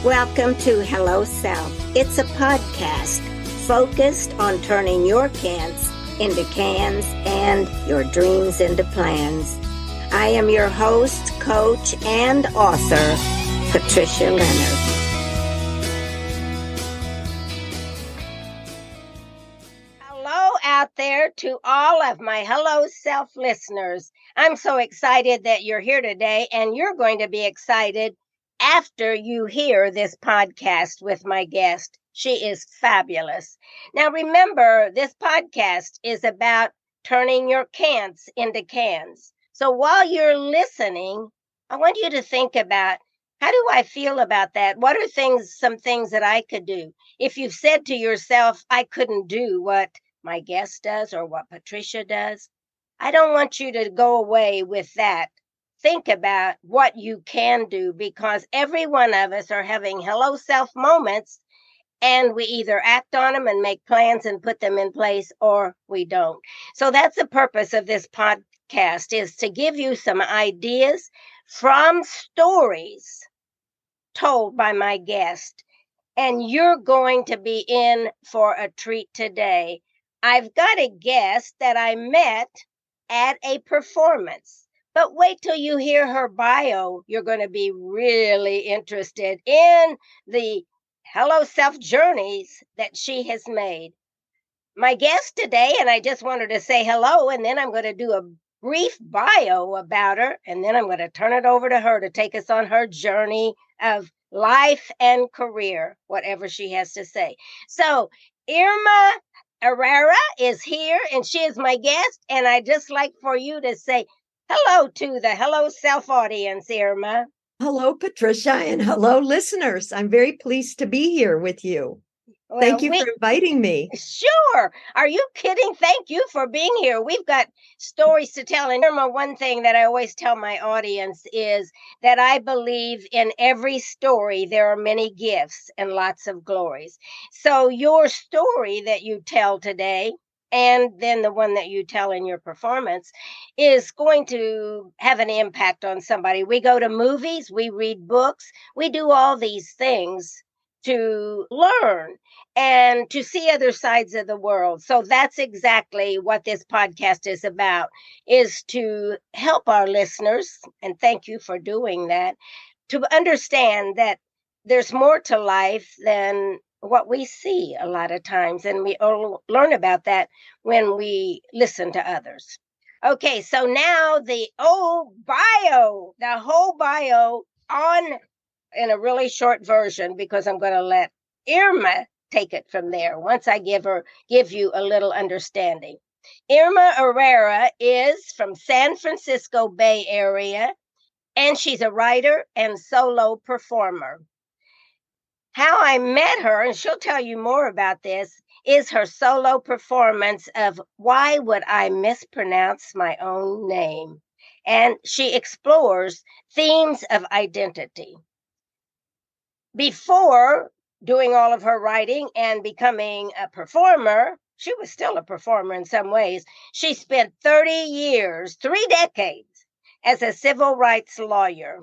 Welcome to Hello Self. It's a podcast focused on turning your can'ts into cans and your dreams into plans. I am your host, coach, and author, Patricia Leonard. Hello out there to all of my Hello Self listeners. I'm so excited that you're here today, and you're going to be excited after you hear this podcast with my guest. She is fabulous. Now, remember, this podcast is about turning your can'ts into cans. So while you're listening, I want you to think about, how do I feel about that? What are some things that I could do? If you've said to yourself, I couldn't do what my guest does or what Patricia does, I don't want you to go away with that. Think about what you can do, because every one of us are having hello self moments, and we either act on them and make plans and put them in place, or we don't. So that's the purpose of this podcast, is to give you some ideas from stories told by my guest. And you're going to be in for a treat today. I've got a guest that I met at a performance. But wait till you hear her bio. You're going to be really interested in the Hello Self journeys that she has made. My guest today, and I just wanted to say hello, and then I'm going to do a brief bio about her, and then I'm going to turn it over to her to take us on her journey of life and career, whatever she has to say. So, Irma Herrera is here, and she is my guest, and I'd just like for you to say hello to the Hello Self audience, Irma. Hello, Patricia, and hello, listeners. I'm very pleased to be here with you. Well, Thank you for inviting me. Sure. Are you kidding? Thank you for being here. We've got stories to tell. And Irma, one thing that I always tell my audience is that I believe in every story there are many gifts and lots of glories. So your story that you tell today, and then the one that you tell in your performance, is going to have an impact on somebody. We go to movies, we read books, we do all these things to learn and to see other sides of the world. So that's exactly what this podcast is about, is to help our listeners, and thank you for doing that, to understand that there's more to life than what we see a lot of times, and we learn about that when we listen to others. Okay, so now the whole bio in a really short version, because I'm going to let Irma take it from there once I give you a little understanding. Irma Herrera is from San Francisco Bay Area, and she's a writer and solo performer. How I met her, and she'll tell you more about this, is her solo performance of Why Would I Mispronounce My Own Name? And she explores themes of identity. Before doing all of her writing and becoming a performer, she was still a performer in some ways. She spent 30 years, 3 decades, as a civil rights lawyer.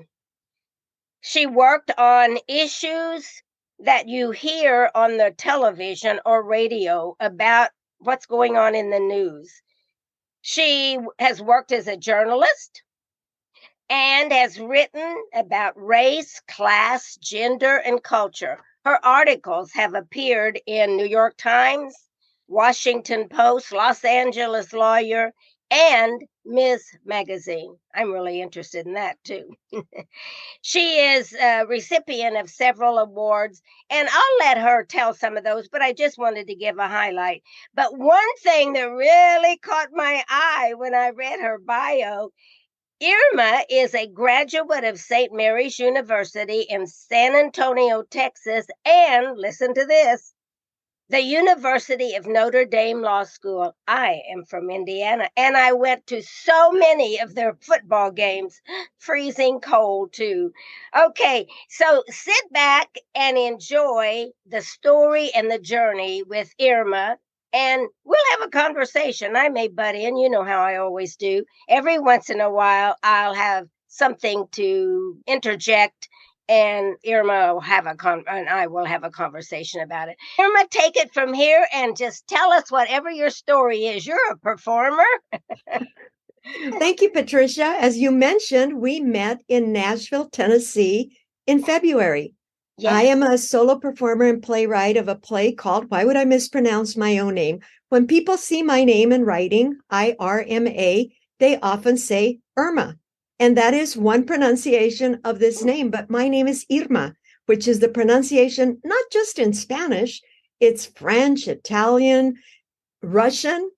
She worked on issues that you hear on the television or radio about what's going on in the news. She has worked as a journalist and has written about race, class, gender, and culture. Her articles have appeared in New York Times, Washington Post, Los Angeles Lawyer, and Ms. Magazine. I'm really interested in that too. She is a recipient of several awards, and I'll let her tell some of those, but I just wanted to give a highlight. But one thing that really caught my eye when I read her bio, Irma is a graduate of St. Mary's University in San Antonio, Texas, and listen to this, the University of Notre Dame Law School. I am from Indiana, and I went to so many of their football games, freezing cold too. Okay, so sit back and enjoy the story and the journey with Irma, and we'll have a conversation. I may butt in, you know how I always do. Every once in a while, I'll have something to interject and Irma will have and I will have a conversation about it. Irma, take it from here and just tell us whatever your story is. You're a performer. Thank you, Patricia. As you mentioned, we met in Nashville, Tennessee in February. Yes. I am a solo performer and playwright of a play called Why Would I Mispronounce My Own Name? When people see my name in writing, IRMA, they often say Irma. And that is one pronunciation of this name, but my name is Irma, which is the pronunciation not just in Spanish, it's French, Italian, Russian,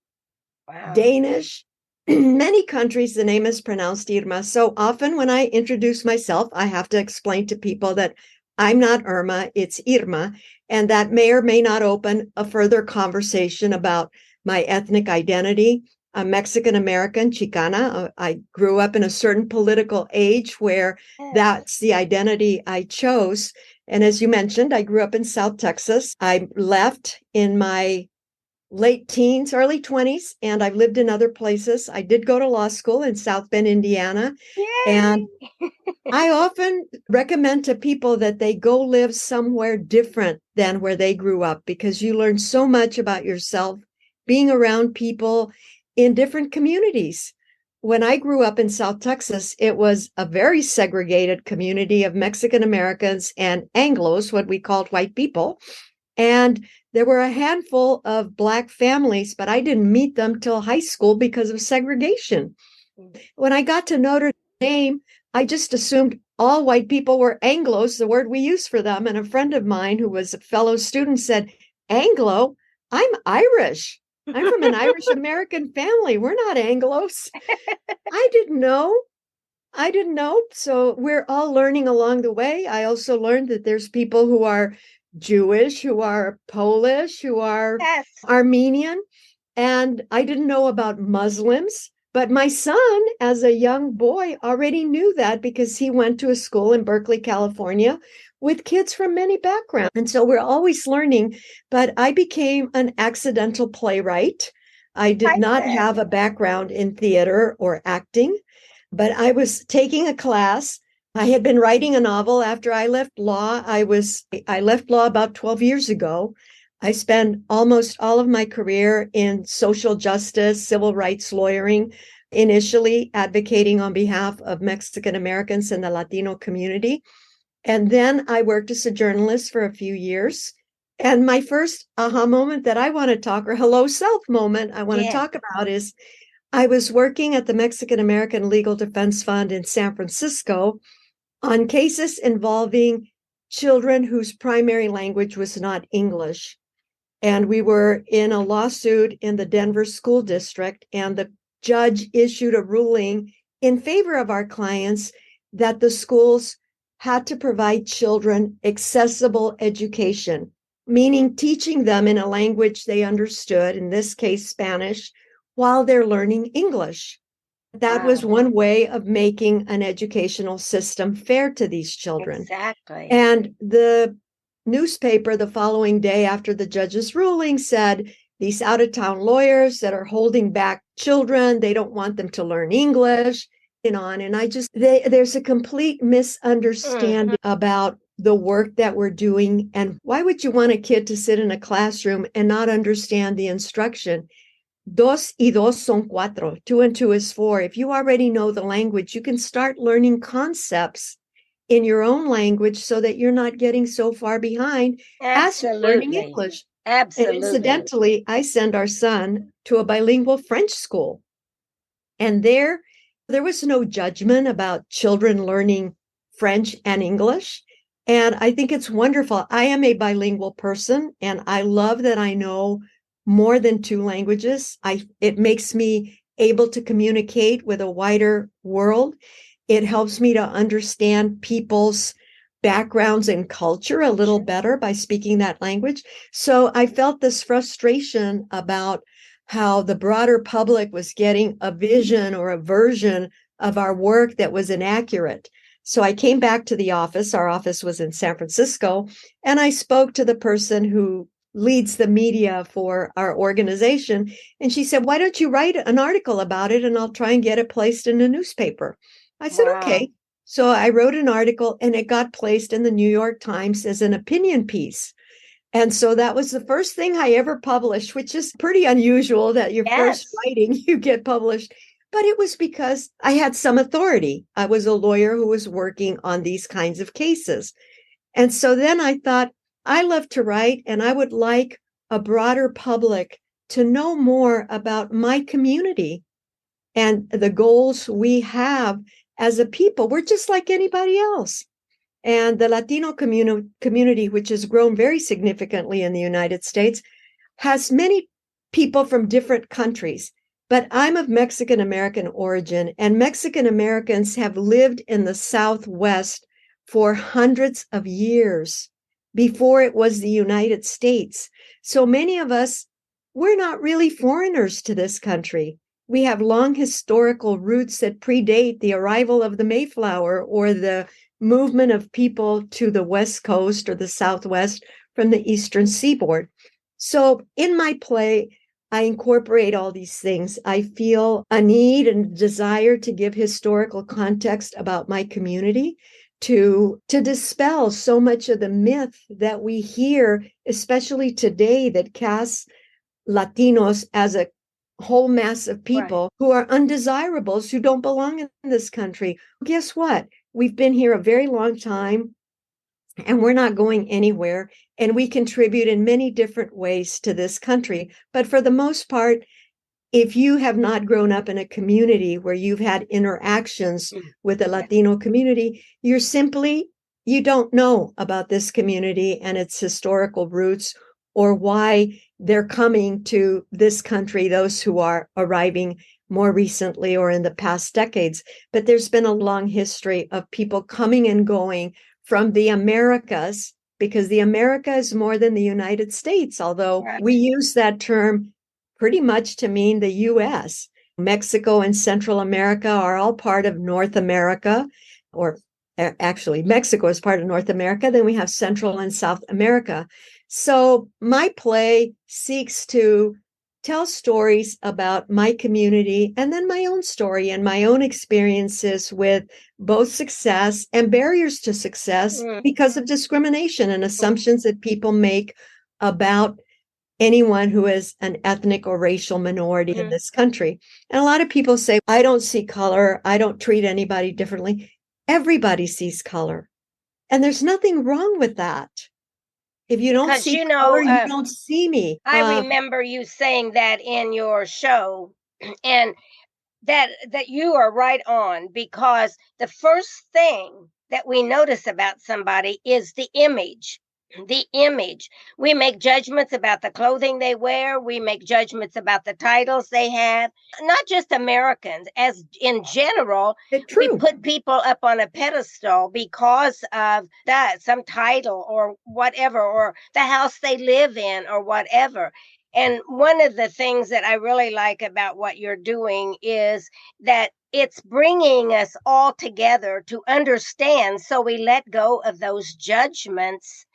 Wow. Danish. In many countries, the name is pronounced Irma. So often when I introduce myself, I have to explain to people that I'm not Irma, it's Irma. And that may or may not open a further conversation about my ethnic identity. I'm Mexican American, Chicana. I grew up in a certain political age where that's the identity I chose. And as you mentioned, I grew up in South Texas. I left in my late teens, early 20s, and I've lived in other places. I did go to law school in South Bend, Indiana. Yay! And I often recommend to people that they go live somewhere different than where they grew up, because you learn so much about yourself being around people in different communities. When I grew up in South Texas, it was a very segregated community of Mexican Americans and Anglos, what we called white people. And there were a handful of Black families, but I didn't meet them till high school because of segregation. When I got to Notre Dame, I just assumed all white people were Anglos, the word we use for them. And a friend of mine who was a fellow student said, Anglo? I'm Irish. I'm from an Irish American family. We're not Anglos. I didn't know. So we're all learning along the way. I also learned that there's people who are Jewish, who are Polish, who are Armenian. And I didn't know about Muslims. But my son, as a young boy, already knew that because he went to a school in Berkeley, California, with kids from many backgrounds. And so we're always learning. But I became an accidental playwright. I did not have a background in theater or acting, but I was taking a class. I had been writing a novel after I left law. I left law about 12 years ago. I spent almost all of my career in social justice, civil rights lawyering, initially advocating on behalf of Mexican Americans and the Latino community. And then I worked as a journalist for a few years. And my first aha moment that I want to talk, or hello self moment I want to talk about, is I was working at the Mexican American Legal Defense Fund in San Francisco on cases involving children whose primary language was not English. And we were in a lawsuit in the Denver School District, and the judge issued a ruling in favor of our clients that the schools had to provide children accessible education, meaning teaching them in a language they understood, in this case, Spanish, while they're learning English. That was one way of making an educational system fair to these children. Exactly. And the newspaper the following day after the judge's ruling said, these out-of-town lawyers that are holding back children, they don't want them to learn English, and on. And there's a complete misunderstanding about the work that we're doing. And why would you want a kid to sit in a classroom and not understand the instruction? Dos y dos son cuatro. 2 and 2 is 4. If you already know the language, you can start learning concepts in your own language so that you're not getting so far behind as you're learning English. Absolutely. And incidentally, I send our son to a bilingual French school. And there was no judgment about children learning French and English. And I think it's wonderful. I am a bilingual person, and I love that I know more than 2 languages. It makes me able to communicate with a wider world. It helps me to understand people's backgrounds and culture a little better by speaking that language. So I felt this frustration about how the broader public was getting a vision or a version of our work that was inaccurate. So I came back to the office. Our office was in San Francisco, and I spoke to the person who leads the media for our organization. And she said, why don't you write an article about it, and I'll try and get it placed in a newspaper. I said, okay. So I wrote an article and it got placed in the New York Times as an opinion piece. And so that was the first thing I ever published, which is pretty unusual that your first Yes. writing you get published. But it was because I had some authority. I was a lawyer who was working on these kinds of cases. And so then I thought, I love to write and I would like a broader public to know more about my community and the goals we have as a people. We're just like anybody else. And the Latino community, which has grown very significantly in the United States, has many people from different countries. But I'm of Mexican American origin, and Mexican Americans have lived in the Southwest for hundreds of years before it was the United States. So many of us, we're not really foreigners to this country. We have long historical roots that predate the arrival of the Mayflower or the movement of people to the West Coast or the Southwest from the Eastern Seaboard. So in my play, I incorporate all these things. I feel a need and desire to give historical context about my community, to dispel so much of the myth that we hear, especially today, that casts Latinos as a whole mass of people who are undesirables, who don't belong in this country. Guess what? We've been here a very long time and we're not going anywhere. And we contribute in many different ways to this country. But for the most part, if you have not grown up in a community where you've had interactions with the Latino community, you don't know about this community and its historical roots or why they're coming to this country, those who are arriving more recently or in the past decades. But there's been a long history of people coming and going from the Americas, because the America is more than the United States, although we use that term pretty much to mean the U.S. Mexico and Central America are all part of North America, or actually Mexico is part of North America. Then we have Central and South America. So my play seeks to tell stories about my community and then my own story and my own experiences with both success and barriers to success because of discrimination and assumptions that people make about anyone who is an ethnic or racial minority in this country. And a lot of people say, I don't see color. I don't treat anybody differently. Everybody sees color. And there's nothing wrong with that. If you don't see color, you don't see me. I remember you saying that in your show, and that you are right on, because the first thing that we notice about somebody is the image. The image. We make judgments about the clothing they wear. We make judgments about the titles they have. Not just Americans, as in general, we put people up on a pedestal because of that, some title or whatever, or the house they live in or whatever. And one of the things that I really like about what you're doing is that it's bringing us all together to understand, so we let go of those judgments.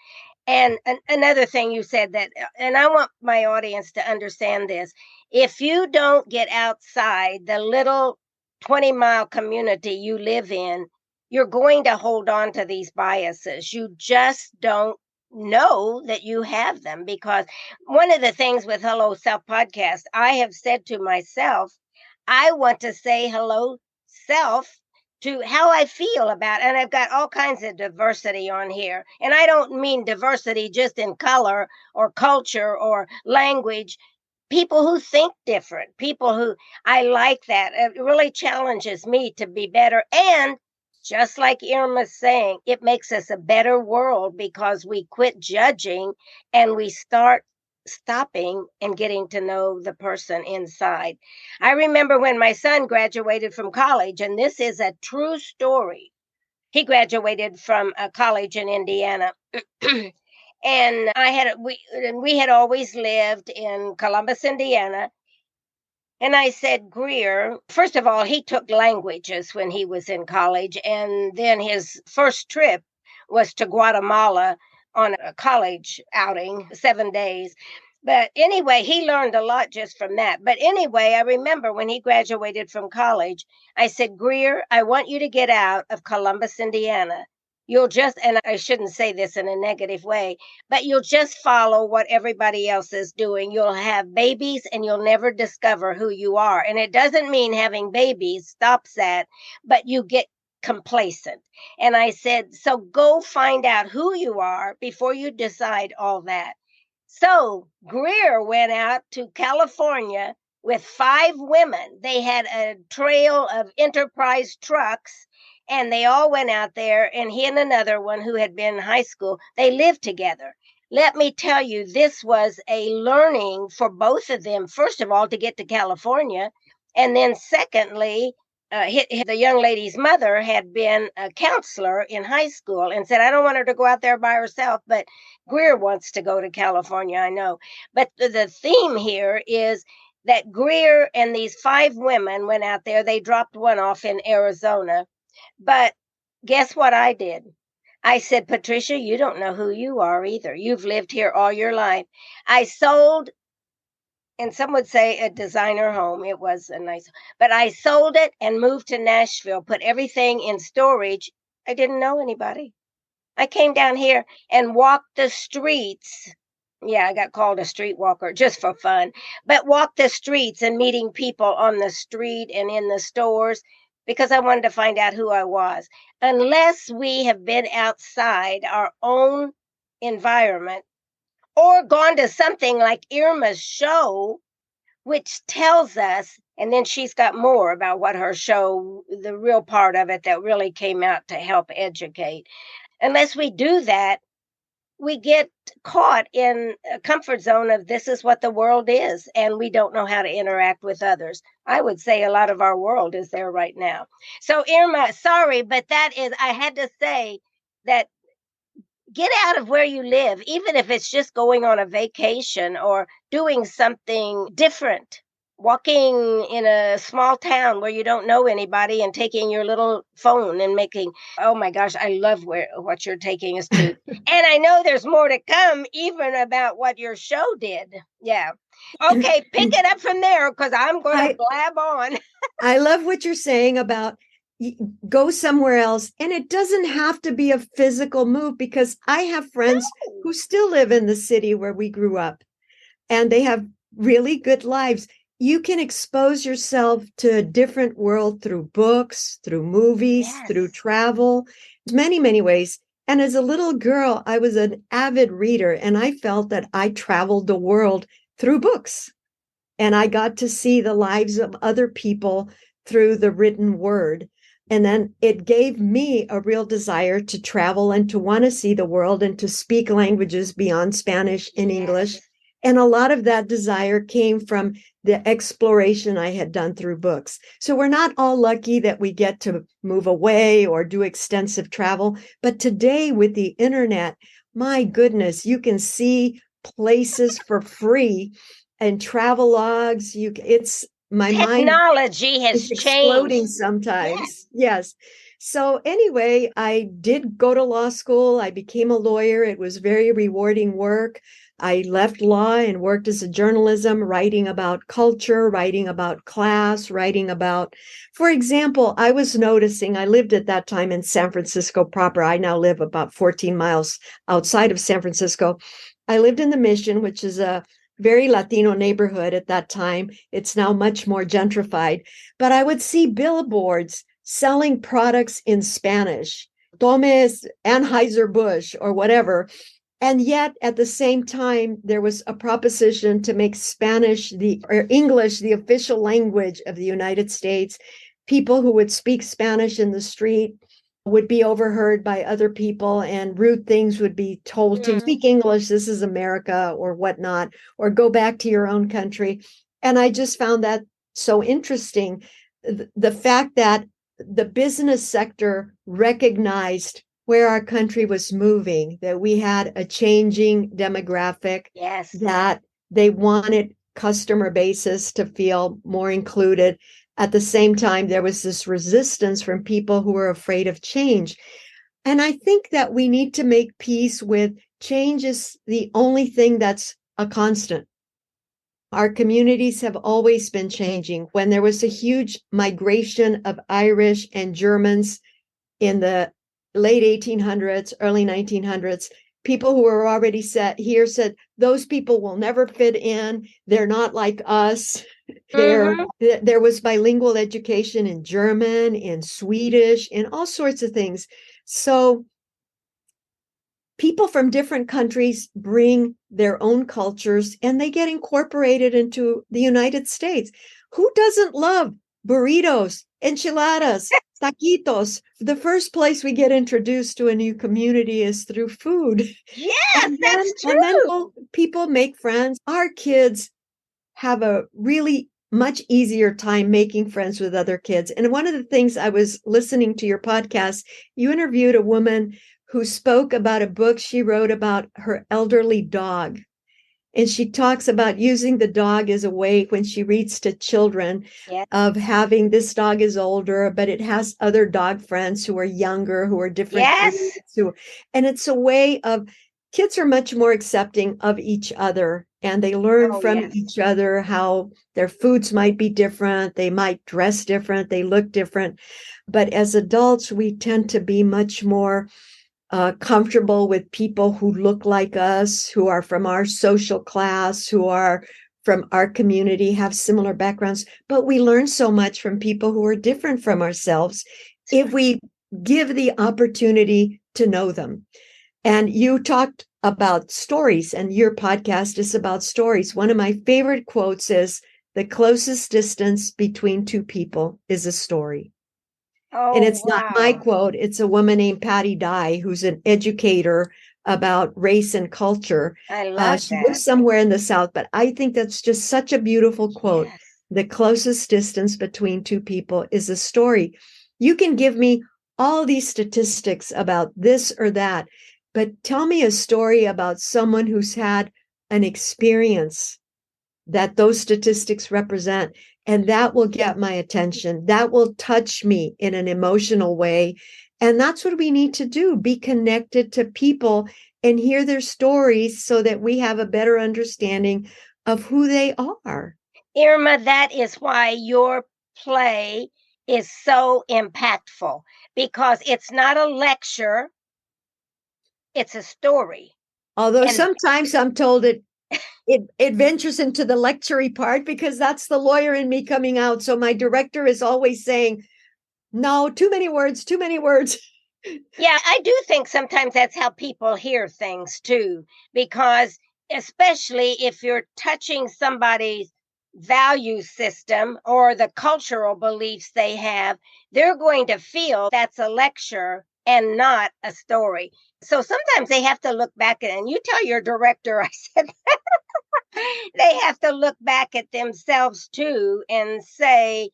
And another thing you said that, and I want my audience to understand this, if you don't get outside the little 20-mile community you live in, you're going to hold on to these biases. You just don't know that you have them, because one of the things with Hello Self podcast, I have said to myself, I want to say hello self to how I feel about, and I've got all kinds of diversity on here. And I don't mean diversity just in color or culture or language. People who think different, people who, I like that. It really challenges me to be better. And just like Irma's saying, it makes us a better world because we quit judging and we start stopping and getting to know the person inside. I remember when my son graduated from college, and this is a true story. He graduated from a college in Indiana. And we had always lived in Columbus, Indiana. And I said, Greer, first of all, he took languages when he was in college. And then his first trip was to Guatemala on a college outing, 7 days. But anyway, he learned a lot just from that. But anyway, I remember when he graduated from college, I said, Greer, I want you to get out of Columbus, Indiana. You'll just, and I shouldn't say this in a negative way, but you'll just follow what everybody else is doing. You'll have babies and you'll never discover who you are. And it doesn't mean having babies stops that, but you get complacent. And I said, so go find out who you are before you decide all that. So Greer went out to California with 5 women. They had a trail of Enterprise trucks, and they all went out there, and he and another one who had been in high school, they lived together. Let me tell you, this was a learning for both of them, first of all, to get to California, and then secondly, the young lady's mother had been a counselor in high school and said, I don't want her to go out there by herself, but Greer wants to go to California, I know. But the theme here is that Greer and these 5 women went out there. They dropped one off in Arizona. But guess what I did? I said, Patricia, you don't know who you are either. You've lived here all your life. I sold, and some would say a designer home. It was a nice, but I sold it and moved to Nashville, put everything in storage. I didn't know anybody. I came down here and walked the streets. Yeah, I got called a street walker just for fun, but walked the streets and meeting people on the street and in the stores because I wanted to find out who I was. Unless we have been outside our own environment, or gone to something like Irma's show, which tells us, and then she's got more about what her show, the real part of it that really came out to help educate. Unless we do that, we get caught in a comfort zone of this is what the world is, and we don't know how to interact with others. I would say a lot of our world is there right now. So Irma, sorry, but that is, I had to say that get out of where you live, even if it's just going on a vacation or doing something different. Walking in a small town where you don't know anybody and taking your little phone and making, oh my gosh, I love what you're taking us to. And I know there's more to come, even about what your show did. Yeah. Okay, pick it up from there because I'm going to blab on. I love what you're saying about go somewhere else. And it doesn't have to be a physical move, because I have friends who still live in the city where we grew up, and they have really good lives. You can expose yourself to a different world through books, through movies, through travel, many, many ways. And as a little girl, I was an avid reader, and I felt that I traveled the world through books. And I got to see the lives of other people through the written word. And then it gave me a real desire to travel and to want to see the world and to speak languages beyond Spanish and English. And a lot of that desire came from the exploration I had done through books. So we're not all lucky that we get to move away or do extensive travel. But today with the internet, my goodness, you can see places for free and travel logs. My technology mind has exploding changed sometimes. Yes. So anyway, I did go to law school. I became a lawyer. It was very rewarding work. I left law and worked as a journalism, writing about culture, writing about class, writing about, for example, I was noticing, I lived at that time in San Francisco proper. I now live about 14 miles outside of San Francisco. I lived in the Mission, which is a very Latino neighborhood at that time. It's now much more gentrified, but I would see billboards selling products in Spanish, Tomes Anheuser-Busch or whatever. And yet at the same time, there was a proposition to make Spanish or English the official language of the United States. People who would speak Spanish in the street would be overheard by other people, and rude things would be told to speak English. This is America or whatnot, or go back to your own country. And I just found that so interesting. The fact that the business sector recognized where our country was moving, that we had a changing demographic, that they wanted customer bases to feel more included. At the same time, there was this resistance from people who were afraid of change. And I think that we need to make peace with change is the only thing that's a constant. Our communities have always been changing. When there was a huge migration of Irish and Germans in the late 1800s, early 1900s, people who were already set here said, those people will never fit in. They're not like us. There was bilingual education in German, in Swedish, in all sorts of things. So people from different countries bring their own cultures and they get incorporated into the United States. Who doesn't love burritos, enchiladas, taquitos? The first place we get introduced to a new community is through food. Yes, that's true. And then people make friends. Our kids have a really much easier time making friends with other kids. And one of the things, I was listening to your podcast, you interviewed a woman who spoke about a book she wrote about her elderly dog. And she talks about using the dog as a way, when she reads to children, of having, this dog is older, but it has other dog friends who are younger, who are different. Yes. And it's a way of, kids are much more accepting of each other, and they learn from each other how their foods might be different. They might dress different. They look different. But as adults, we tend to be much more comfortable with people who look like us, who are from our social class, who are from our community, have similar backgrounds. But we learn so much from people who are different from ourselves if we give the opportunity to know them. And you talked about stories, and your podcast is about stories. One of my favorite quotes is, the closest distance between two people is a story. And it's not my quote. It's a woman named Patty Dye, who's an educator about race and culture. I love she lives somewhere in the South, but I think that's just such a beautiful quote. Yes. The closest distance between two people is a story. You can give me all these statistics about this or that, but tell me a story about someone who's had an experience that those statistics represent. And that will get my attention. That will touch me in an emotional way. And that's what we need to do, be connected to people and hear their stories so that we have a better understanding of who they are. Irma, that is why your play is so impactful, because it's not a lecture, it's a story. Although sometimes I'm told it ventures into the lectury part, because that's the lawyer in me coming out. So my director is always saying, no, too many words, too many words. Yeah, I do think sometimes that's how people hear things too, because especially if you're touching somebody's value system or the cultural beliefs they have, they're going to feel that's a lecture and not a story. So sometimes they have to look back and you tell your director, I said, they have to look back at themselves too and say,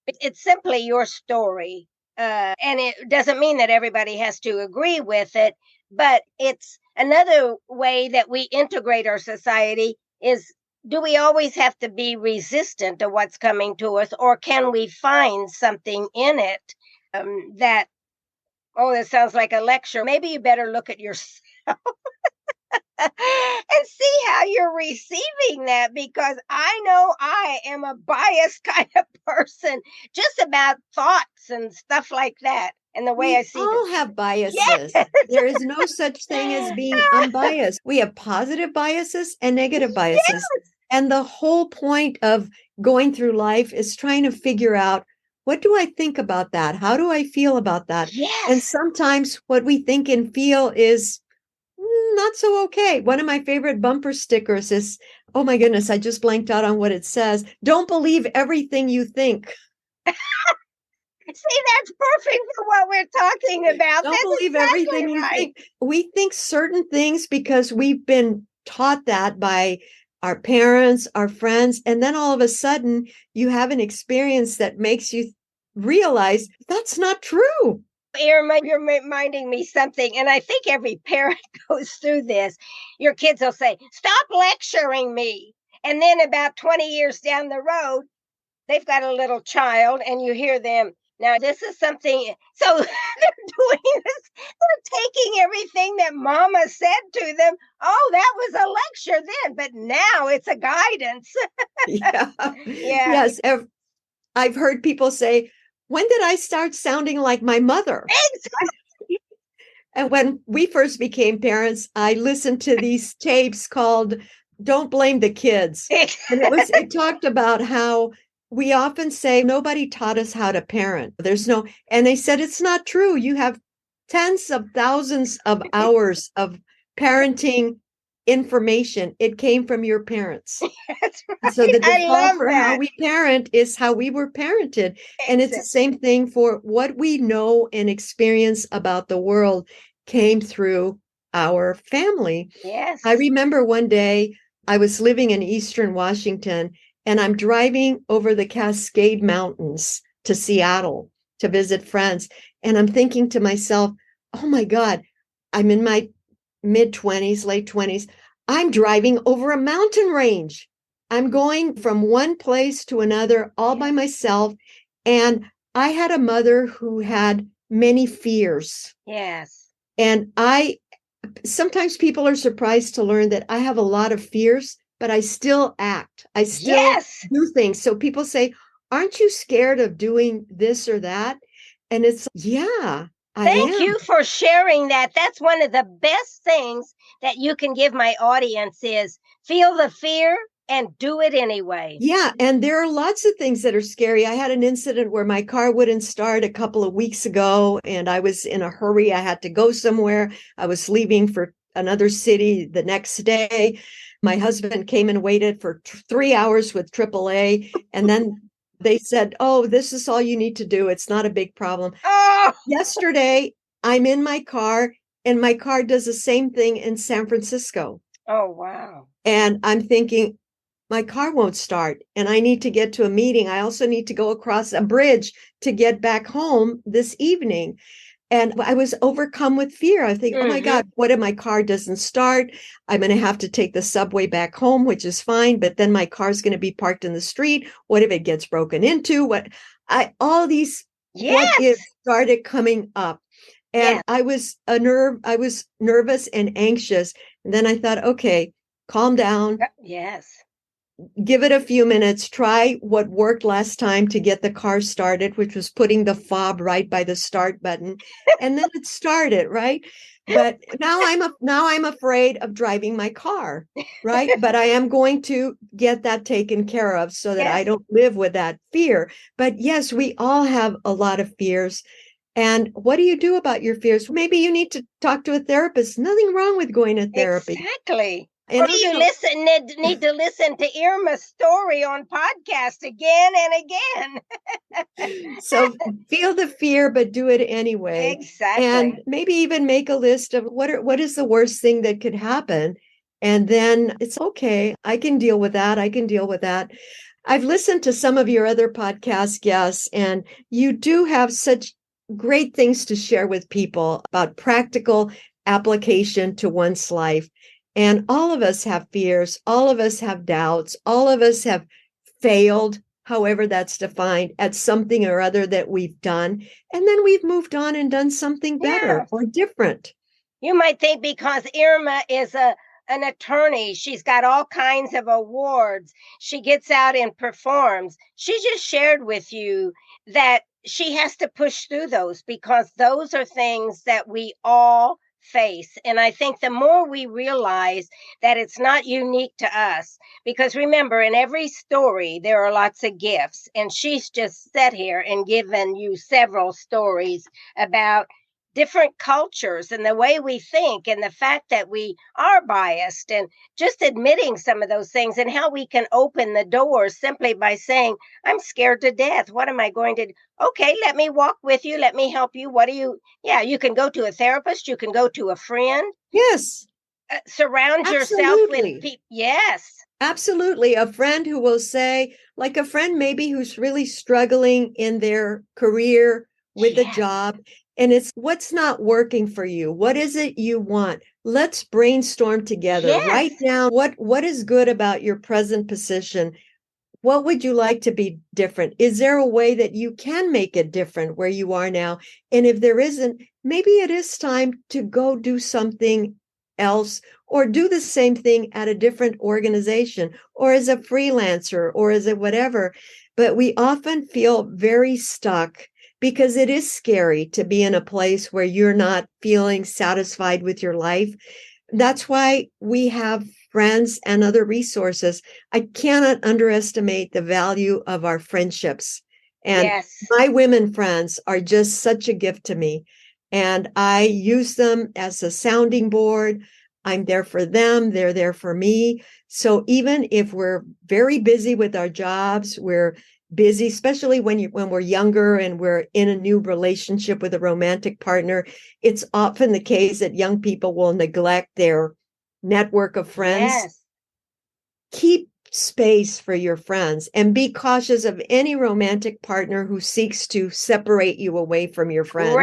it's simply your story. And it doesn't mean that everybody has to agree with it, but it's another way that we integrate our society is, do we always have to be resistant to what's coming to us, or can we find something in it that, oh, this sounds like a lecture. Maybe you better look at yourself and see how you're receiving that, because I know I am a biased kind of person, just about thoughts and stuff like that. And the way I see all have biases. Yes. There is no such thing as being unbiased. We have positive biases and negative biases. Yes. And the whole point of going through life is trying to figure out, what do I think about that? How do I feel about that? Yes. And sometimes what we think and feel is not so okay. One of my favorite bumper stickers is, oh my goodness, I just blanked out on what it says. Don't believe everything you think. See, that's perfect for what we're talking about. Don't believe everything you think. We think certain things because we've been taught that by our parents, our friends, and then all of a sudden you have an experience that makes you realize that's not true. Irma, you're reminding me something, and I think every parent goes through this. Your kids will say, stop lecturing me. And then about 20 years down the road, they've got a little child, and you hear them, Now, this is something, so they're doing this, they're taking everything that mama said to them. Oh, that was a lecture then, but now it's a guidance. Yeah. Yeah. Yes. I've heard people say, when did I start sounding like my mother? And when we first became parents, I listened to these tapes called Don't Blame the Kids. And it talked about how we often say nobody taught us how to parent. And they said it's not true. You have tens of thousands of hours of parenting information. It came from your parents. That's right. So the I default love for that. how we parent is how we were parented. And it's the same thing for what we know and experience about the world came through our family. Yes. I remember one day I was living in Eastern Washington and I'm driving over the Cascade Mountains to Seattle to visit friends. And I'm thinking to myself, oh my God, I'm in my mid-20s, late 20s. I'm driving over a mountain range. I'm going from one place to another all by myself. And I had a mother who had many fears. Yes. And sometimes people are surprised to learn that I have a lot of fears, but I still act. I still do things. So people say, aren't you scared of doing this or that? And it's, yeah, I am. Thank you for sharing that. That's one of the best things that you can give my audience is feel the fear and do it anyway. Yeah. And there are lots of things that are scary. I had an incident where my car wouldn't start a couple of weeks ago and I was in a hurry. I had to go somewhere. I was leaving for another city the next day. My husband came and waited for 3 hours with AAA. And then they said, oh, this is all you need to do. It's not a big problem. Oh! Yesterday, I'm in my car and my car does the same thing in San Francisco. Oh, wow. And I'm thinking, my car won't start and I need to get to a meeting. I also need to go across a bridge to get back home this evening. And I was overcome with fear. I think, oh my God, what if my car doesn't start? I'm going to have to take the subway back home, which is fine. But then my car's going to be parked in the street. What if it gets broken into? All these what if started coming up. And I was nervous and anxious. And then I thought, okay, calm down. Yes. Give it a few minutes, try what worked last time to get the car started, which was putting the fob right by the start button. And then it started, right? But now I'm afraid of driving my car, right? But I am going to get that taken care of so that I don't live with that fear. But yes, we all have a lot of fears. And what do you do about your fears? Maybe you need to talk to a therapist. Nothing wrong with going to therapy. Exactly. And or you need to listen to Irma's story on podcast again and again. So feel the fear, but do it anyway. Exactly. And maybe even make a list of what is the worst thing that could happen. And then it's okay. I can deal with that. I can deal with that. I've listened to some of your other podcast guests, and you do have such great things to share with people about practical application to one's life. And all of us have fears. All of us have doubts. All of us have failed, however that's defined, at something or other that we've done. And then we've moved on and done something better or different. You might think because Irma is an attorney, she's got all kinds of awards. She gets out and performs. She just shared with you that she has to push through those because those are things that we all face. And I think the more we realize that it's not unique to us, because remember, in every story, there are lots of gifts. And she's just sat here and given you several stories about different cultures and the way we think and the fact that we are biased and just admitting some of those things and how we can open the doors simply by saying, I'm scared to death. What am I going to do? Okay, let me walk with you. Let me help you. You can go to a therapist. You can go to a friend. Yes. Surround yourself with people. Yes. Absolutely. A friend who will say, like a friend maybe who's really struggling in their career with a job. And it's what's not working for you. What is it you want? Let's brainstorm together. Write down what is good about your present position. What would you like to be different? Is there a way that you can make it different where you are now? And if there isn't, maybe it is time to go do something else or do the same thing at a different organization or as a freelancer or as a whatever. But we often feel very stuck because it is scary to be in a place where you're not feeling satisfied with your life. That's why we have friends and other resources. I cannot underestimate the value of our friendships. And Yes. my women friends are just such a gift to me. And I use them as a sounding board. I'm there for them. They're there for me. So even if we're very busy with our jobs, we're busy, especially when we're younger and we're in a new relationship with a romantic partner, it's often the case that young people will neglect their network of friends. Yes. Keep space for your friends and be cautious of any romantic partner who seeks to separate you away from your friends.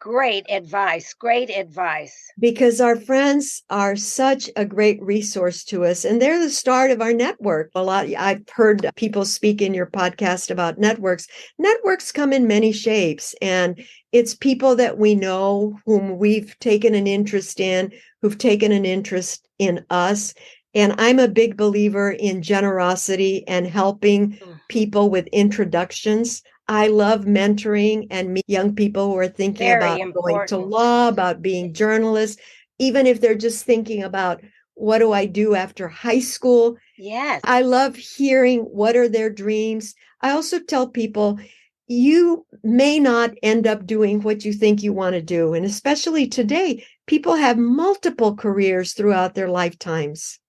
Great advice. Great advice. Because our friends are such a great resource to us, and they're the start of our network. I've heard people speak in your podcast about networks. Networks come in many shapes, and it's people that we know, whom we've taken an interest in, who've taken an interest in us. And I'm a big believer in generosity and helping people with introductions. I love mentoring and meet young people who are thinking about going to law, about being journalists, even if they're just thinking about what do I do after high school. Yes. I love hearing what are their dreams. I also tell people you may not end up doing what you think you want to do. And especially today, people have multiple careers throughout their lifetimes.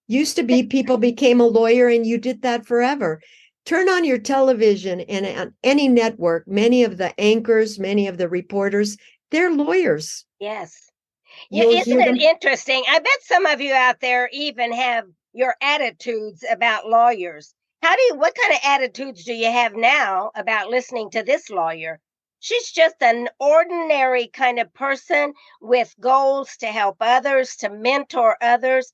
Used to be people became a lawyer and you did that forever. Turn on your television and on any network, many of the anchors, many of the reporters, they're lawyers. Yes. You'll Isn't hear them. it interesting? I bet some of you out there even have your attitudes about lawyers. What kind of attitudes do you have now about listening to this lawyer? She's just an ordinary kind of person with goals to help others, to mentor others.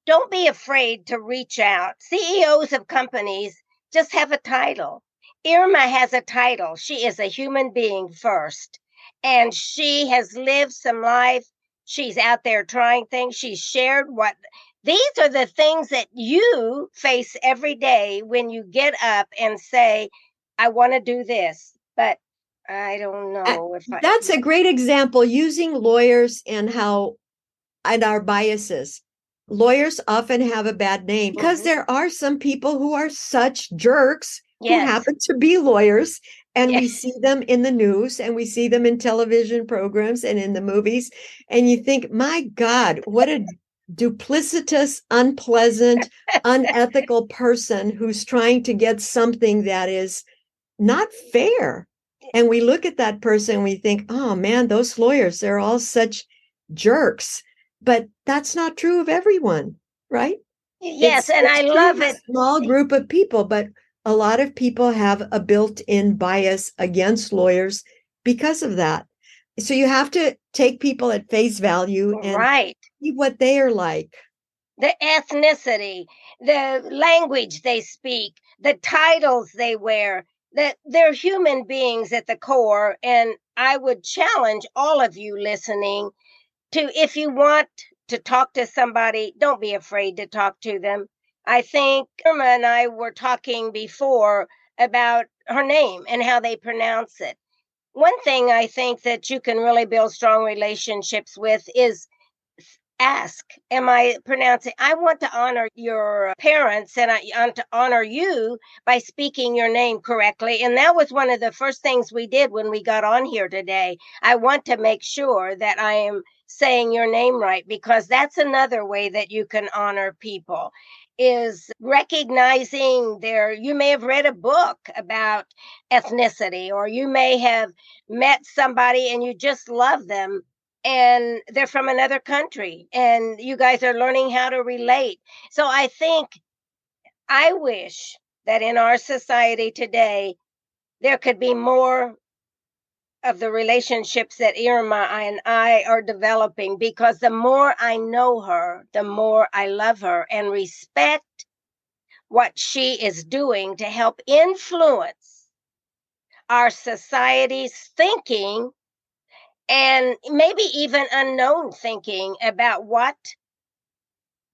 Don't be afraid to reach out. CEOs of companies just have a title. Irma has a title. She is a human being first, and she has lived some life. She's out there trying things. She's shared these are the things that you face every day when you get up and say, I want to do this, but I don't know if That's a great example, using lawyers and our biases. Lawyers often have a bad name because there are some people who are such jerks who happen to be lawyers. And we see them in the news and we see them in television programs and in the movies. And you think, my God, what a duplicitous, unpleasant, unethical person who's trying to get something that is not fair. And we look at that person and we think, oh man, those lawyers, they're all such jerks. But that's not true of everyone, right? Yes, and I love it. A small group of people, but a lot of people have a built-in bias against lawyers because of that. So you have to take people at face value and see what they are like. The ethnicity, the language they speak, the titles they wear, that they're human beings at the core. And I would challenge all of you listening to, if you want to talk to somebody, don't be afraid to talk to them. I think Irma and I were talking before about her name and how they pronounce it. One thing I think that you can really build strong relationships with is ask, am I pronouncing? I want to honor your parents and I want to honor you by speaking your name correctly. And that was one of the first things we did when we got on here today. I want to make sure that I am saying your name right, because that's another way that you can honor people, is recognizing you may have read a book about ethnicity, or you may have met somebody and you just love them and they're from another country and you guys are learning how to relate. So I wish that in our society today, there could be more of the relationships that Irma and I are developing, because the more I know her, the more I love her and respect what she is doing to help influence our society's thinking and maybe even unknown thinking about what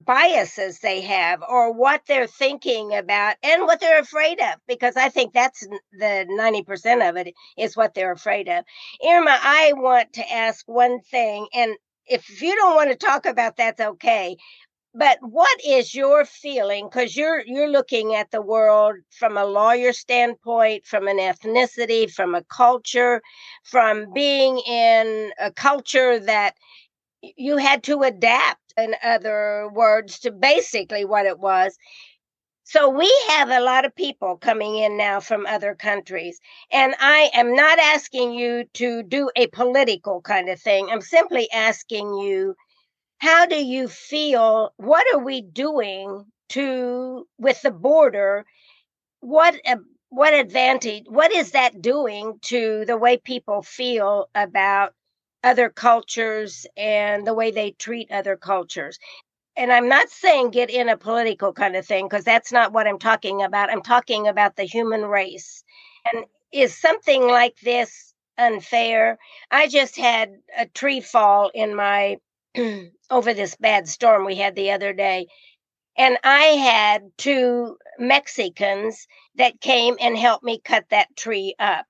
biases they have or what they're thinking about and what they're afraid of, because I think that's the 90% of it is what they're afraid of. Irma, I want to ask one thing, and if you don't want to talk about that's okay, but what is your feeling, because you're looking at the world from a lawyer standpoint, from an ethnicity, from a culture, from being in a culture that you had to adapt, in other words, to basically what it was. So we have a lot of people coming in now from other countries. And I am not asking you to do a political kind of thing. I'm simply asking you, how do you feel? What are we doing to with the border? What advantage, what is that doing to the way people feel about other cultures and the way they treat other cultures? And I'm not saying get in a political kind of thing, because that's not what I'm talking about. I'm talking about the human race. And is something like this unfair? I just had a tree fall in my over this bad storm we had the other day. And I had two Mexicans that came and helped me cut that tree up.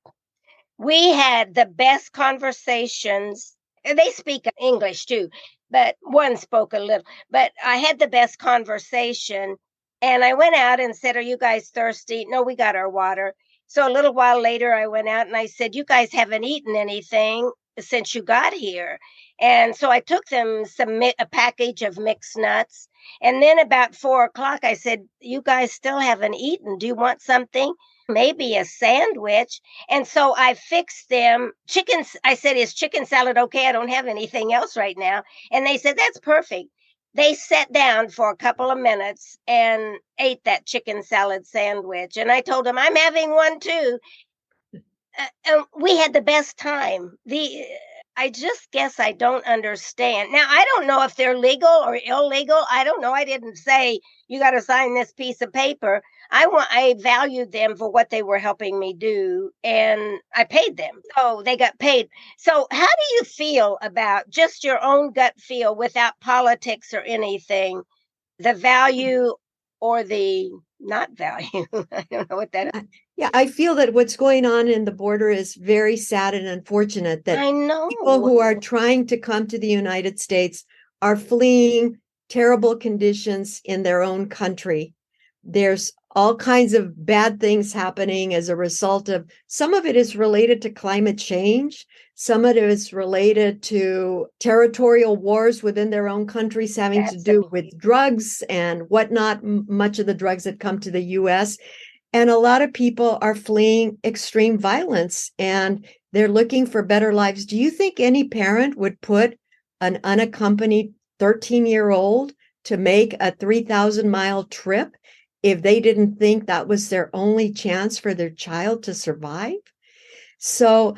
We had the best conversations. They speak English too, but one spoke a little. But I had the best conversation. And I went out and said, "Are you guys thirsty?" "No, we got our water." So a little while later, I went out and I said, "You guys haven't eaten anything since you got here." And so I took them a package of mixed nuts. And then about 4 o'clock, I said, "You guys still haven't eaten. Do you want something? Maybe a sandwich." And so I fixed them chicken. I said, "Is chicken salad okay? I don't have anything else right now." And they said, "That's perfect." They sat down for a couple of minutes and ate that chicken salad sandwich. And I told them, "I'm having one too." We had the best time. I just guess I don't understand. Now, I don't know if they're legal or illegal. I don't know. I didn't say you got to sign this piece of paper. I valued them for what they were helping me do, and I paid them. So they got paid. So how do you feel about just your own gut feel without politics or anything, the value or the not value? I don't know what that is. Yeah, I feel that what's going on in the border is very sad and unfortunate, that I know people who are trying to come to the United States are fleeing terrible conditions in their own country. There's all kinds of bad things happening as a result of, some of it is related to climate change. Some of it is related to territorial wars within their own countries having to do with drugs and whatnot, much of the drugs that come to the U.S. And a lot of people are fleeing extreme violence and they're looking for better lives. Do you think any parent would put an unaccompanied 13-year-old to make a 3,000-mile trip if they didn't think that was their only chance for their child to survive? So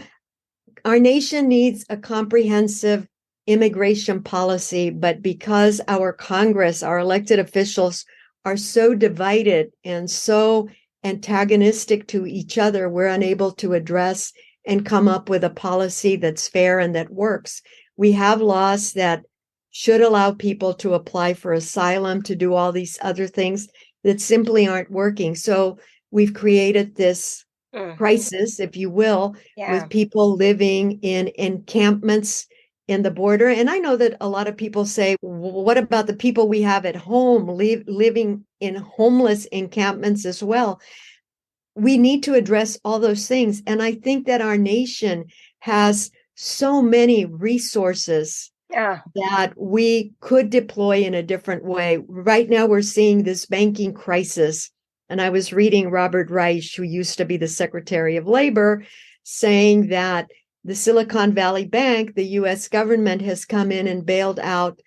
our nation needs a comprehensive immigration policy, but because our Congress, our elected officials are so divided and so antagonistic to each other, we're unable to address and come up with a policy that's fair and that works. We have laws that should allow people to apply for asylum, to do all these other things that simply aren't working. So we've created this crisis, if you will, with people living in encampments in the border. And I know that a lot of people say, what about the people we have at home living in homeless encampments as well? We need to address all those things. And I think that our nation has so many resources that we could deploy in a different way. Right now, we're seeing this banking crisis. And I was reading Robert Reich, who used to be the Secretary of Labor, saying that the Silicon Valley Bank, the U.S. government has come in and bailed out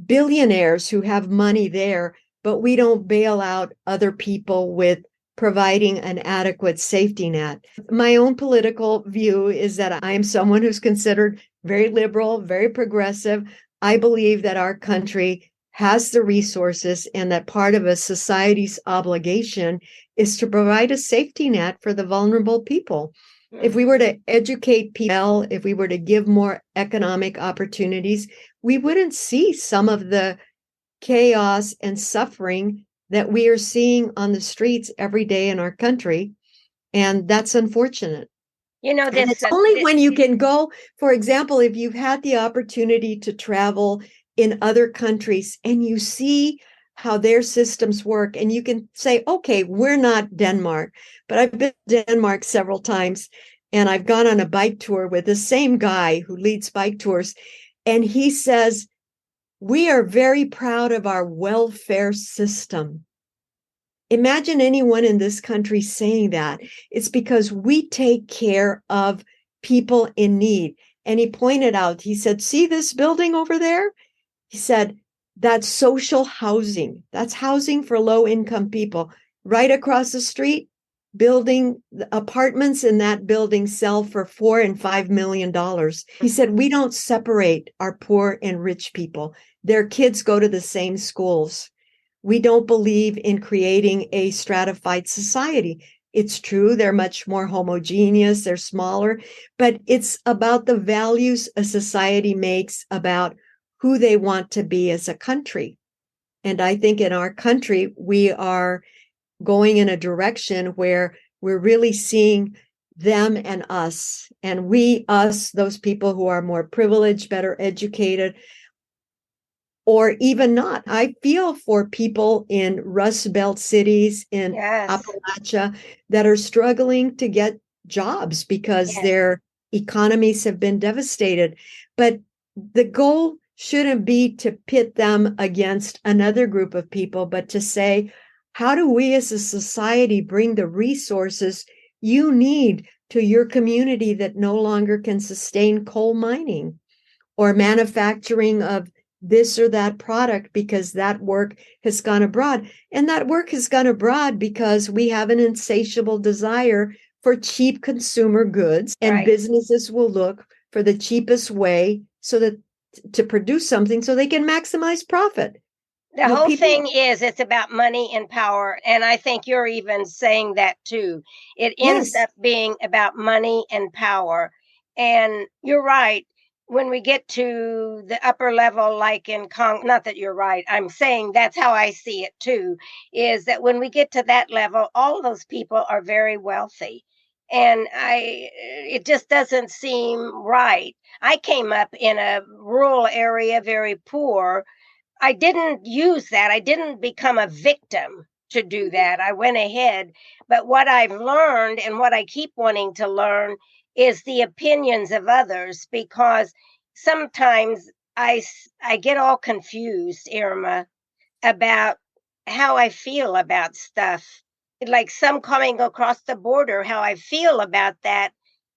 billionaires who have money there, but we don't bail out other people with providing an adequate safety net. My own political view is that I am someone who's considered very liberal, very progressive. I believe that our country has the resources, and that part of a society's obligation is to provide a safety net for the vulnerable people. If we were to educate people, if we were to give more economic opportunities, we wouldn't see some of the chaos and suffering that we are seeing on the streets every day in our country. And that's unfortunate. You know, and it's only when you can go, for example, if you've had the opportunity to travel in other countries and you see how their systems work, and you can say, okay, we're not Denmark, but I've been to Denmark several times, and I've gone on a bike tour with the same guy who leads bike tours, and he says, we are very proud of our welfare system. Imagine anyone in this country saying that. It's because we take care of people in need. And he pointed out, he said, see this building over there? He said, that's social housing. That's housing for low-income people. Right across the street, building apartments in that building sell for $4 and $5 million. He said, we don't separate our poor and rich people. Their kids go to the same schools. We don't believe in creating a stratified society. It's true, they're much more homogeneous, they're smaller, but it's about the values a society makes about who they want to be as a country. And I think in our country, we are going in a direction where we're really seeing them and us. And we, us, those people who are more privileged, better educated, or even not. I feel for people in Rust Belt cities in Appalachia that are struggling to get jobs because their economies have been devastated. But the goal shouldn't be to pit them against another group of people, but to say, how do we as a society bring the resources you need to your community that no longer can sustain coal mining or manufacturing of this or that product because that work has gone abroad. And that work has gone abroad because we have an insatiable desire for cheap consumer goods, and businesses will look for the cheapest way so that to produce something so they can maximize profit. The whole thing is it's about money and power. And I think you're even saying that too. It ends up being about money and power. And you're right. When we get to the upper level, like in not that you're right, I'm saying that's how I see it too, is that when we get to that level, all those people are very wealthy. And it just doesn't seem right. I came up in a rural area, very poor. I didn't use that. I didn't become a victim to do that. I went ahead. But what I've learned and what I keep wanting to learn is the opinions of others, because sometimes I get all confused, Irma, about how I feel about stuff. Like some coming across the border, how I feel about that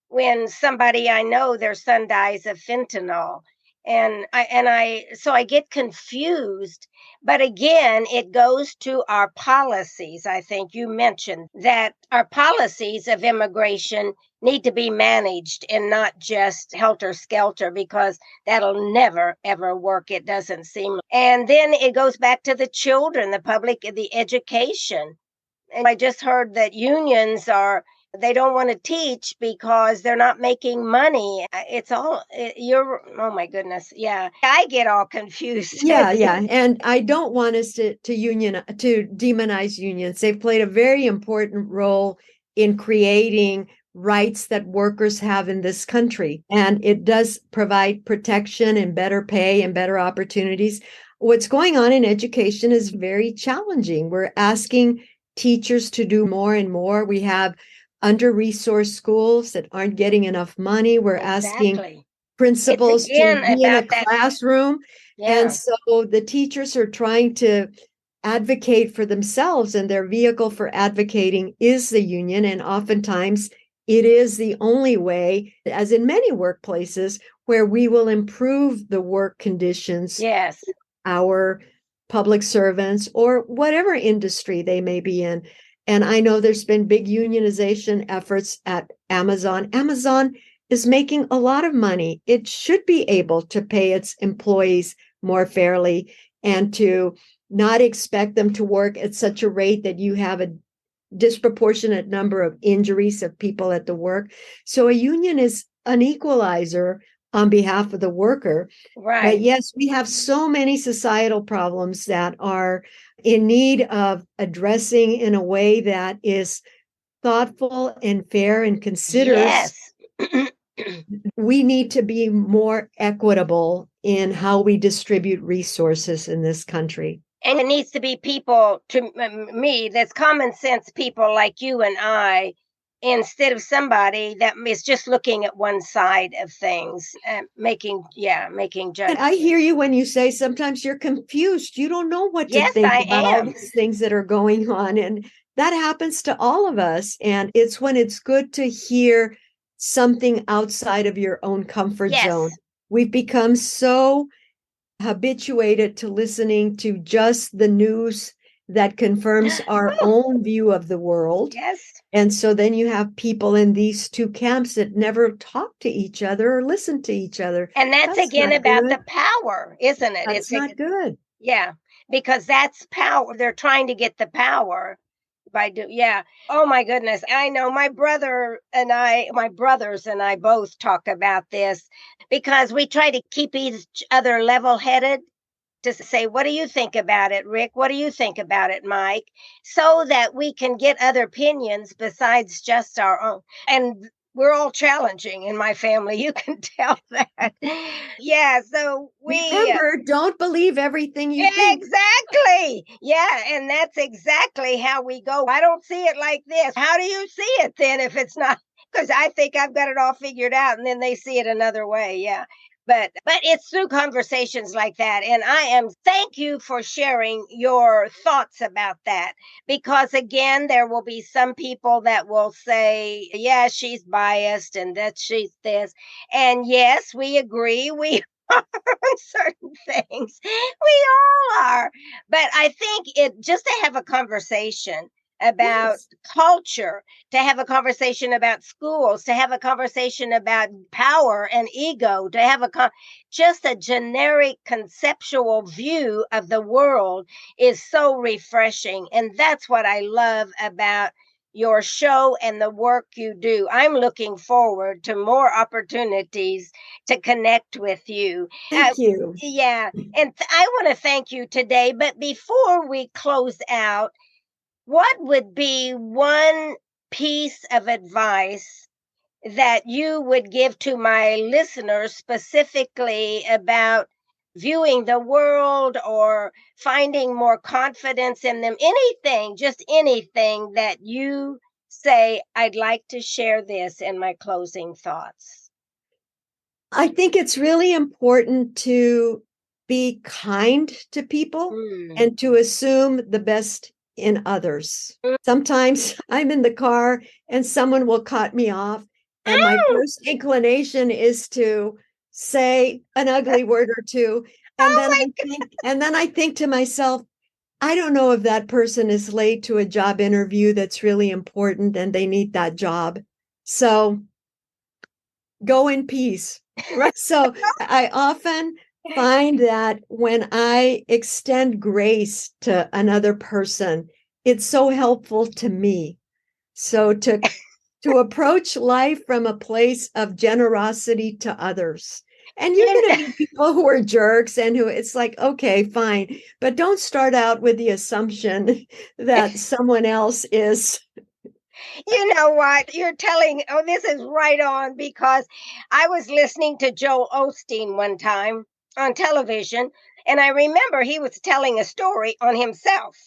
when somebody I know, their son dies of fentanyl. And I get confused. But again, it goes to our policies. I think you mentioned that our policies of immigration need to be managed and not just helter skelter, because that'll never, ever work. It doesn't seem. And then it goes back to the children, the public, the education. And I just heard that unions they don't want to teach because they're not making money. It's all, oh my goodness. Yeah. I get all confused. Yeah. And I don't want us to demonize unions. They've played a very important role in creating rights that workers have in this country. And it does provide protection and better pay and better opportunities. What's going on in education is very challenging. We're asking teachers to do more and more. We have under-resourced schools that aren't getting enough money. We're asking principals to be in a classroom. And so the teachers are trying to advocate for themselves, and their vehicle for advocating is the union. And oftentimes it is the only way, as in many workplaces, where we will improve the work conditions. Yes. Our public servants or whatever industry they may be in. And I know there's been big unionization efforts at Amazon. Amazon is making a lot of money. It should be able to pay its employees more fairly. and to not expect them to work at such a rate that you have a disproportionate number of injuries of people at the work. So a union is an equalizer on behalf of the worker. Right. But yes, we have so many societal problems that are in need of addressing in a way that is thoughtful and fair and considers. Yes. We need to be more equitable in how we distribute resources in this country. And it needs to be people, to me, that's common sense people like you and I, instead of somebody that is just looking at one side of things, making judgments. And I hear you when you say sometimes you're confused. You don't know what to Yes, think I about all am. these things that are going on. And that happens to all of us. And it's when it's good to hear something outside of your own comfort Yes. zone. We've become so habituated to listening to just the news that confirms our own view of the world. Yes. And so then you have people in these two camps that never talk to each other or listen to each other. And that's again about the power, isn't it? That's not good. Yeah, because that's power. They're trying to get the power yeah. Oh my goodness. I know my brothers and I both talk about this because we try to keep each other level-headed, to say, what do you think about it, Rick? What do you think about it, Mike? So that we can get other opinions besides just our own. And we're all challenging in my family. You can tell that. Yeah. So remember, don't believe everything you think. Exactly. Yeah. And that's exactly how we go. I don't see it like this. How do you see it then if it's not? Because I think I've got it all figured out, and then they see it another way. Yeah. But it's through conversations like that. And thank you for sharing your thoughts about that. Because again, there will be some people that will say, yeah, she's biased and that she's this. And yes, we agree. We are on certain things. We all are. But I think just to have a conversation about culture, to have a conversation about schools, to have a conversation about power and ego, to have just a generic conceptual view of the world is so refreshing. And that's what I love about your show and the work you do. I'm looking forward to more opportunities to connect with you. Thank you. Yeah. And I want to thank you today. But before we close out, what would be one piece of advice that you would give to my listeners specifically about viewing the world or finding more confidence in them? Anything, just anything that you say, I'd like to share this in my closing thoughts. I think it's really important to be kind to people and to assume the best in others. Sometimes I'm in the car and someone will cut me off, and my first inclination is to say an ugly word or two. And then I think to myself, I don't know if that person is late to a job interview that's really important and they need that job. So go in peace. Right. So I often find that when I extend grace to another person, it's so helpful to me. So to approach life from a place of generosity to others. And you're going to meet people who are jerks and who it's like, okay, fine. But don't start out with the assumption that someone else is. You know what? You're telling, this is right on, because I was listening to Joel Osteen one time on television, and I remember he was telling a story on himself.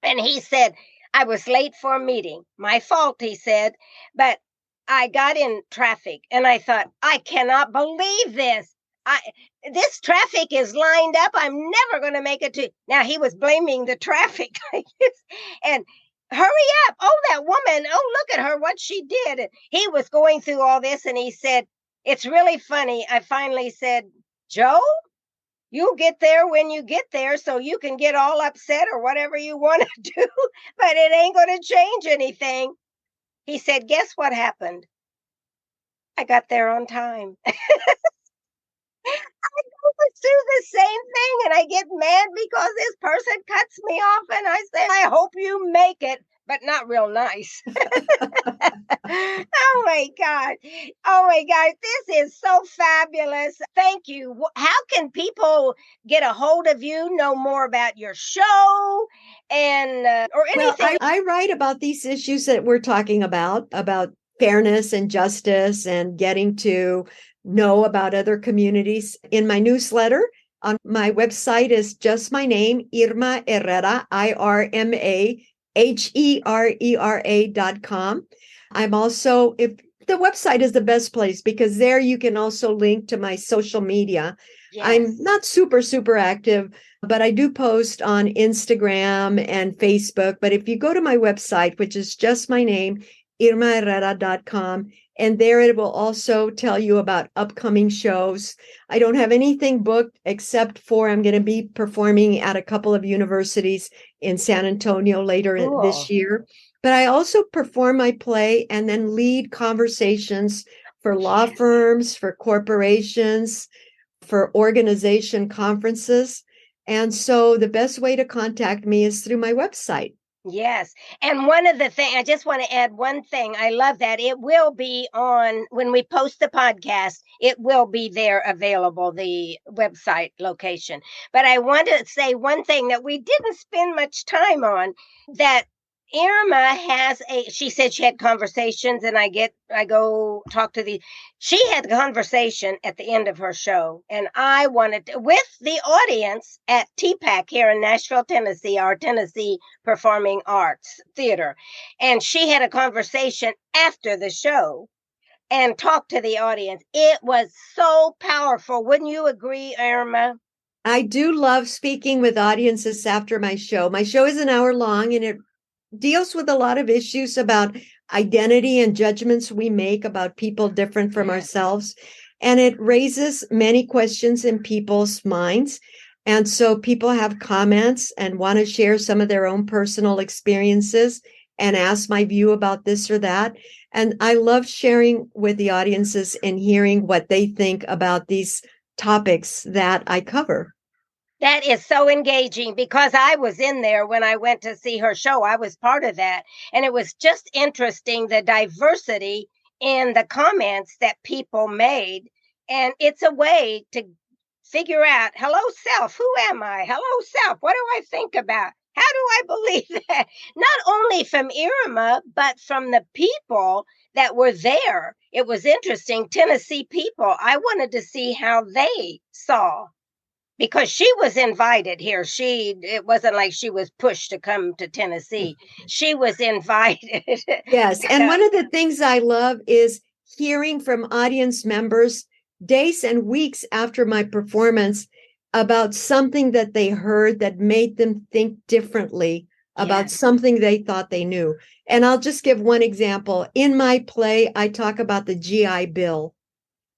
And he said, I was late for a meeting. My fault, he said, but I got in traffic and I thought, I cannot believe this. This traffic is lined up. I'm never going to make it to. Now he was blaming the traffic and hurry up. Oh, that woman. Oh, look at her, what she did. And he was going through all this and he said, it's really funny. I finally said, Joe, you'll get there when you get there, so you can get all upset or whatever you want to do, but it ain't going to change anything. He said, guess what happened? I got there on time. I do the same thing, and I get mad because this person cuts me off, and I say, I hope you make it, but not real nice. Oh my God. Oh my God. This is so fabulous. Thank you. How can people get a hold of you, know more about your show and or anything? Well, I write about these issues that we're talking about fairness and justice and getting to know about other communities in my newsletter. On my website is just my name, Irma Herrera, IRMAHERERA.com. I'm also, if the website is the best place because there you can also link to my social media. Yes. I'm not super active, but I do post on Instagram and Facebook. But if you go to my website, which is just my name, irmaherrera.com, and there it will also tell you about upcoming shows. I don't have anything booked except for I'm going to be performing at a couple of universities in San Antonio later this year. But I also perform my play and then lead conversations for law firms, for corporations, for organization conferences. And so the best way to contact me is through my website. Yes. And one of the things, I just want to add one thing. I love that. It will be on, when we post the podcast, it will be there available, the website location. But I want to say one thing that we didn't spend much time on, that Irma has she said she had conversations, and I go talk to she had a conversation at the end of her show, and I wanted to, with the audience at TPAC here in Nashville, Tennessee, our Tennessee Performing Arts Theater. And she had a conversation after the show and talked to the audience. It was so powerful. Wouldn't you agree, Irma? I do love speaking with audiences after my show. My show is an hour long, and it deals with a lot of issues about identity and judgments we make about people different from ourselves. And it raises many questions in people's minds. And so people have comments and want to share some of their own personal experiences and ask my view about this or that. And I love sharing with the audiences and hearing what they think about these topics that I cover. That is so engaging, because I was in there when I went to see her show. I was part of that. And it was just interesting, the diversity in the comments that people made. And it's a way to figure out, hello, self, who am I? Hello, self, what do I think about? How do I believe that? Not only from Irma, but from the people that were there. It was interesting. Tennessee people, I wanted to see how they saw, because she was invited here. It wasn't like she was pushed to come to Tennessee. She was invited. Yes. And one of the things I love is hearing from audience members days and weeks after my performance about something that they heard that made them think differently about something they thought they knew. And I'll just give one example. In my play, I talk about the GI Bill.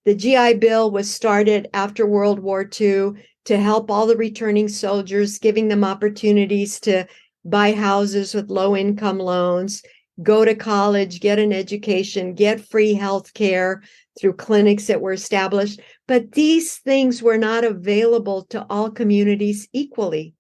The GI Bill was started after World War II to help all the returning soldiers, giving them opportunities to buy houses with low-income loans, go to college, get an education, get free health care through clinics that were established. But these things were not available to all communities equally.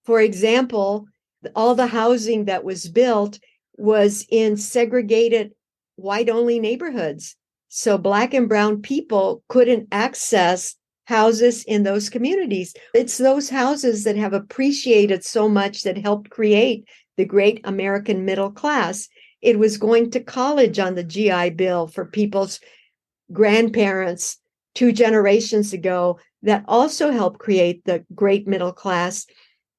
For example, all the housing that was built was in segregated white-only neighborhoods. So Black and brown people couldn't access houses in those communities. It's those houses that have appreciated so much, that helped create the great American middle class. It was going to college on the GI Bill for people's grandparents 2 generations ago that also helped create the great middle class.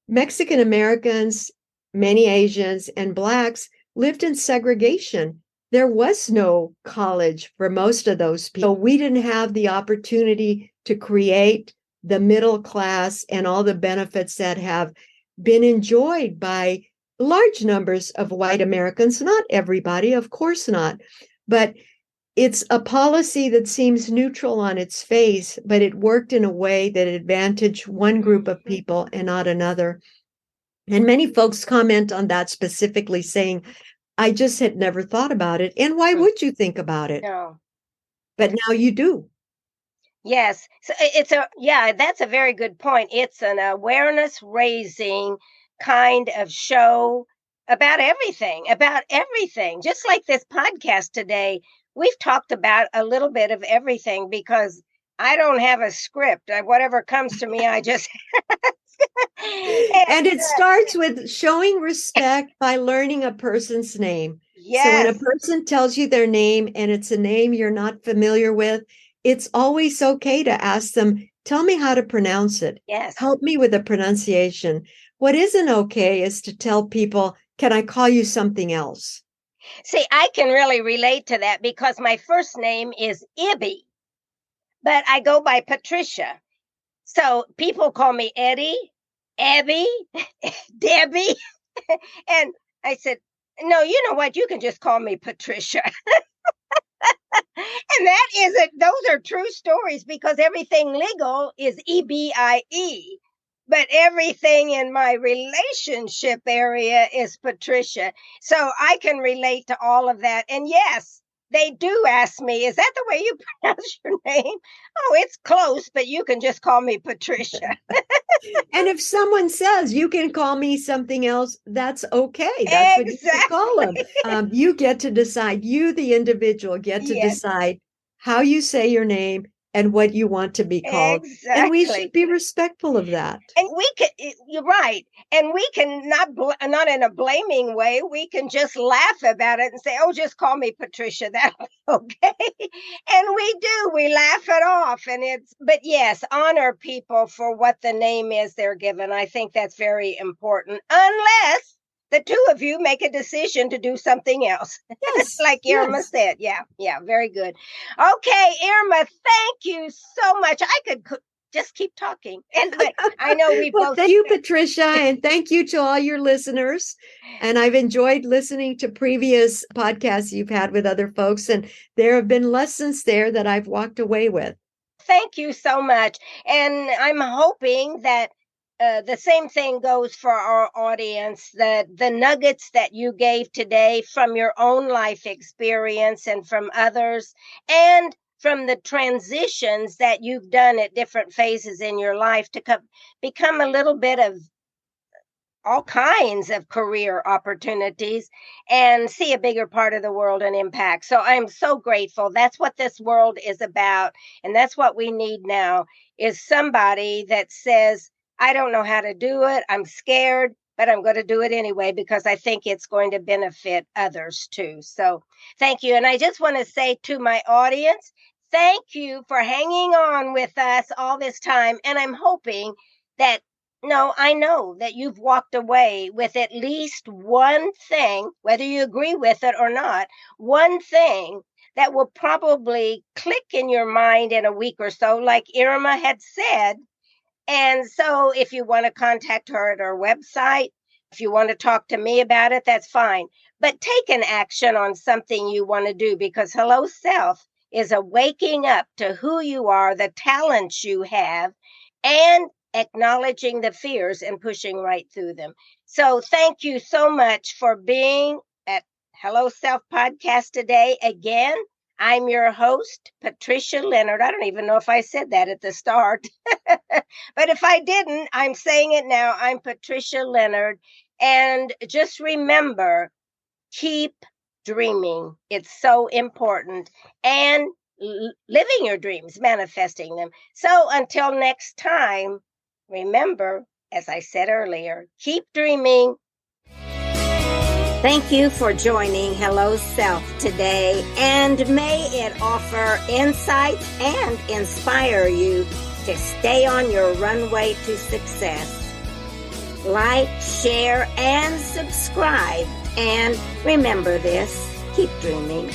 Mexican Americans, many Asians, and Blacks lived in segregation. There was no college for most of those people. So we didn't have the opportunity to create the middle class and all the benefits that have been enjoyed by large numbers of white Americans. Not everybody, of course not. But it's a policy that seems neutral on its face, but it worked in a way that advantaged one group of people and not another. And many folks comment on that specifically, saying, I just had never thought about it. And why would you think about it? No. But now you do. Yes. So that's a very good point. It's an awareness raising kind of show about everything. Just like this podcast today, we've talked about a little bit of everything because I don't have a script. Whatever comes to me, I just And it starts with showing respect by learning a person's name. So when a yes. person tells you their name and it's a name you're not familiar with, it's always okay to ask them, tell me how to pronounce it. Yes. Help me with the pronunciation. What isn't okay is to tell people, can I call you something else? See, I can really relate to that because my first name is Ibby, but I go by Patricia. So people call me Eddie, Abby, Debbie. And I said, no, you know what? You can just call me Patricia. And those are true stories because everything legal is EBIE. But everything in my relationship area is Patricia. So I can relate to all of that. And yes, they do ask me, is that the way you pronounce your name? Oh, it's close, but you can just call me Patricia. And if someone says you can call me something else, that's okay. That's what you should call them. You get to decide. You, the individual, get to decide how you say your name and what you want to be called. Exactly. And we should be respectful of that. And you're right. And we can not in a blaming way. We can just laugh about it and say, oh, just call me Patricia. That'll be okay. And we laugh it off. But yes, honor people for what the name is they're given. I think that's very important, unless the two of you make a decision to do something else. Yes. Like Irma said. Yeah, very good. Okay, Irma, thank you so much. I could just keep talking. But I know we both. Thank you, Patricia, and thank you to all your listeners. And I've enjoyed listening to previous podcasts you've had with other folks, and there have been lessons there that I've walked away with. Thank you so much. And I'm hoping that the same thing goes for our audience, that the nuggets that you gave today from your own life experience and from others, and from the transitions that you've done at different phases in your life to become a little bit of all kinds of career opportunities and see a bigger part of the world and impact. So I'm so grateful. That's what this world is about. And that's what we need now, is somebody that says, I don't know how to do it. I'm scared, but I'm going to do it anyway because I think it's going to benefit others too. So thank you. And I just want to say to my audience, thank you for hanging on with us all this time. And I'm hoping that, I know that you've walked away with at least one thing, whether you agree with it or not, one thing that will probably click in your mind in a week or so, like Irma had said. And so if you want to contact her at her website, if you want to talk to me about it, that's fine. But take an action on something you want to do, because Hello Self is a waking up to who you are, the talents you have, and acknowledging the fears and pushing right through them. So thank you so much for being at Hello Self Podcast today. Again, I'm your host, Patricia Leonard. I don't even know if I said that at the start, but if I didn't, I'm saying it now. I'm Patricia Leonard. And just remember, keep dreaming. It's so important. And living your dreams, manifesting them. So until next time, remember, as I said earlier, keep dreaming. Thank you for joining Hello Self today, and may it offer insights and inspire you to stay on your runway to success. Like, share, and subscribe. And remember this, keep dreaming.